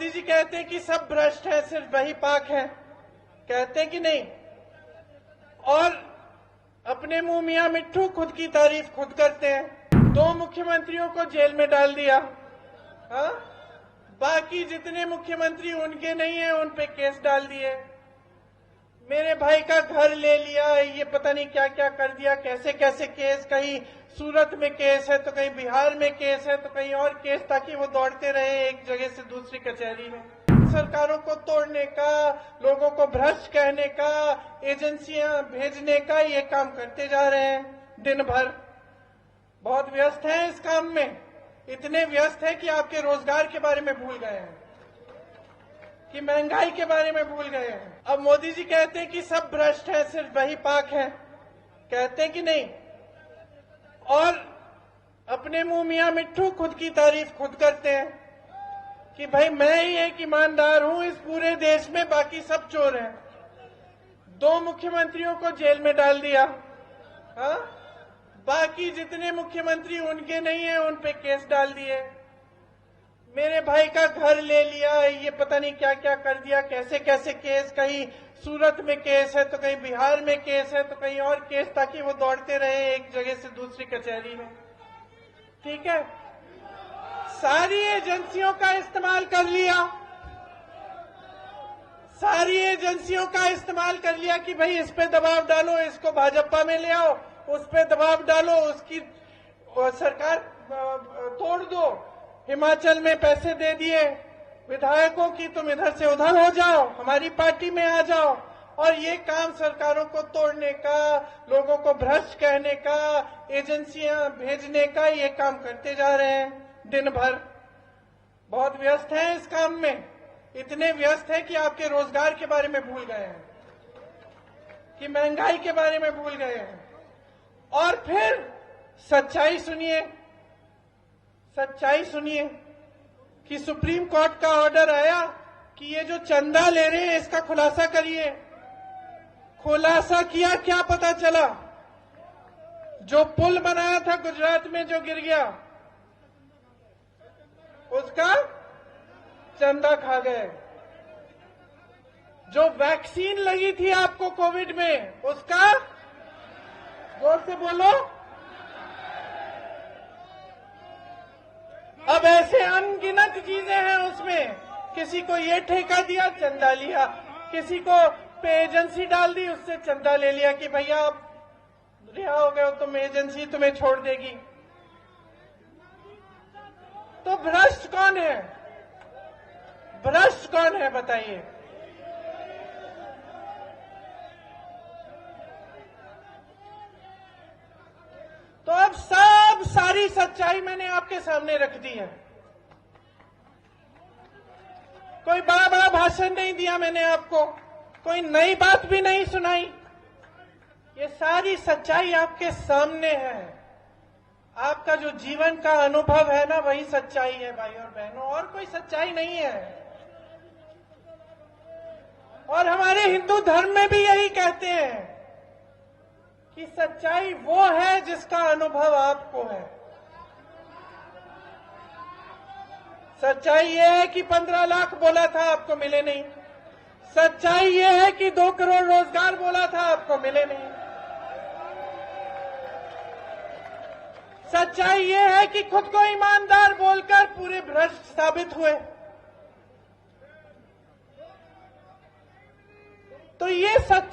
मोदी जी कहते हैं कि सब भ्रष्ट है, सिर्फ वही पाक है, कहते हैं कि नहीं? और अपने मुंह मियां मिट्ठू खुद की तारीफ खुद करते हैं। 2 मुख्यमंत्रियों को जेल में डाल दिया, हाँ? बाकी जितने मुख्यमंत्री उनके नहीं है उन पे केस डाल दिए। मेरे भाई का घर ले लिया, ये पता नहीं क्या क्या कर दिया, कैसे कैसे केस, कहीं सूरत में केस है तो कहीं बिहार में केस है तो कहीं और केस, ताकि वो दौड़ते रहे एक जगह से दूसरी कचहरी में। सरकारों को तोड़ने का, लोगों को भ्रष्ट कहने का, एजेंसियां भेजने का, ये काम करते जा रहे हैं दिन भर। बहुत व्यस्त हैं इस काम में, इतने व्यस्त हैं कि आपके रोजगार के बारे में भूल गए हैं, कि महंगाई के बारे में भूल गए हैं। अब मोदी जी कहते हैं कि सब भ्रष्ट है, सिर्फ वही पाक है, कहते हैं कि नहीं? और अपने मुंह मियां मिट्ठू खुद की तारीफ खुद करते हैं कि भाई मैं ही एक ईमानदार हूं इस पूरे देश में, बाकी सब चोर हैं। 2 मुख्यमंत्रियों को जेल में डाल दिया, हाँ? बाकी जितने मुख्यमंत्री उनके नहीं है उन पे केस डाल दिए। मेरे भाई का घर ले लिया, ये पता नहीं क्या क्या कर दिया, कैसे कैसे केस, कहीं सूरत में केस है तो कहीं बिहार में केस है तो कहीं और केस, ताकि वो दौड़ते रहे एक जगह से दूसरी कचहरी में। ठीक है, सारी एजेंसियों का इस्तेमाल कर लिया, सारी एजेंसियों का इस्तेमाल कर लिया कि भाई इस पे दबाव डालो, इसको भाजपा में ले आओ, उस पे दबाव डालो, उसकी सरकार तोड़ दो। हिमाचल में पैसे दे दिए विधायकों की, तुम इधर से उधर हो जाओ, हमारी पार्टी में आ जाओ। और ये काम सरकारों को तोड़ने का, लोगों को भ्रष्ट कहने का, एजेंसियां भेजने का, ये काम करते जा रहे हैं दिन भर। बहुत व्यस्त हैं इस काम में, इतने व्यस्त हैं कि आपके रोजगार के बारे में भूल गए हैं, कि महंगाई के बारे में भूल गए हैं। और फिर सच्चाई सुनिए, सच्चाई सुनिए कि सुप्रीम कोर्ट का ऑर्डर आया कि ये जो चंदा ले रहे हैं इसका खुलासा करिए। खुलासा किया, क्या पता चला? जो पुल बनाया था गुजरात में जो गिर गया, उसका चंदा खा गए। जो वैक्सीन लगी थी आपको कोविड में, उसका, जोर से बोलो, अब ऐसे अनगिनत चीजें हैं उसमें। किसी को ये ठेका दिया, चंदा लिया, किसी को पे एजेंसी डाल दी, उससे चंदा ले लिया कि भैया आप रिहा हो गए हो, तुम एजेंसी तुम्हें छोड़ देगी। तो भ्रष्ट कौन है? भ्रष्ट कौन है बताइए? तो अब सारी सच्चाई मैंने आपके सामने रख दी है। कोई बड़ा बड़ा भाषण नहीं दिया मैंने आपको, कोई नई बात भी नहीं सुनाई। ये सारी सच्चाई आपके सामने है। आपका जो जीवन का अनुभव है ना, वही सच्चाई है भाई और बहनों, और कोई सच्चाई नहीं है। और हमारे हिंदू धर्म में भी यही कहते हैं कि सच्चाई वो है जिसका अनुभव आपको है। सच्चाई ये है कि 15 लाख बोला था, आपको मिले नहीं। सच्चाई ये है कि 2 करोड़ रोजगार बोला था, आपको मिले नहीं। सच्चाई ये है कि खुद को ईमानदार बोलकर पूरे भ्रष्ट साबित हुए। तो ये सच